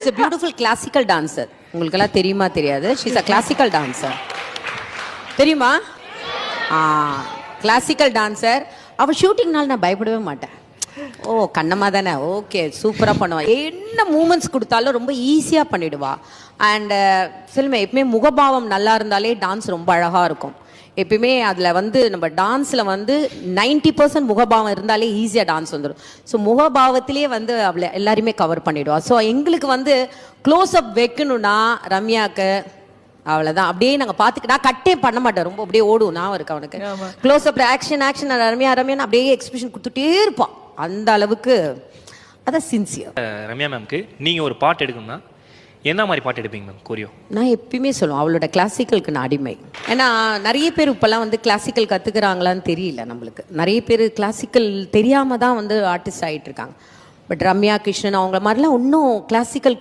Is a beautiful classical dancer. உங்களுக்கெல்லாம் தெரியுமா தெரியாது. She is a classical dancer. தெரியுமா? Classical dancer. அவள் ஷூட்டிங்னால நான் பயப்படவே மாட்டேன். ஓ கண்ணம்மா தானே, ஓகே சூப்பராக பண்ணுவாள். என்ன மூமெண்ட்ஸ் கொடுத்தாலும் ரொம்ப ஈஸியாக பண்ணிடுவா. அண்ட் சிலமே எப்பவுமே முகபாவம் நல்லா இருந்தாலே டான்ஸ் ரொம்ப அழகாக இருக்கும். எப்பயுமே அதில் வந்து நம்ம டான்ஸில் வந்து 90% முகபாவம் இருந்தாலே ஈஸியாக டான்ஸ் வந்துடும். ஸோ முகபாவத்திலேயே வந்து அவளை எல்லாருமே கவர் பண்ணிவிடுவா. ஸோ எங்களுக்கு வந்து க்ளோஸ்அப் வைக்கணும்னா ரம்யாவுக்கு அவ்வளோதான். அப்படியே நாங்கள் பார்த்துக்க, நான் கட்டே பண்ண மாட்டேன், ரொம்ப அப்படியே ஓடுவோம். நான் இருக்கு அவனுக்கு க்ளோஸ்அப் ஆக்ஷன் ஆக்ஷன் ரம்யா ரம்யான்னு அப்படியே எக்ஸ்பிரஷன் கொடுத்துட்டே இருப்பான். அந்த அளவுக்கு அதான் சின்சியர். ரம்யா மேம்க்கு நீங்கள் ஒரு பாட்டு எடுக்கணும்னா என்ன மாதிரி பாட்டு எடுப்பீங்க மேம்? கோரியோ நான் எப்பயுமே சொல்லுவேன் அவளோட கிளாசிக்கலுக்கு நான் அடிமை. ஏன்னா நிறைய பேர் இப்போல்லாம் வந்து கிளாசிக்கல் கற்றுக்குறாங்களான்னு தெரியல நம்மளுக்கு. நிறைய பேர் கிளாசிக்கல் தெரியாமல் தான் வந்து ஆர்டிஸ்ட் ஆகிட்டு இருக்காங்க. பட் ரம்யா கிருஷ்ணன் அவங்க மாதிரிலாம் இன்னும் கிளாசிக்கல்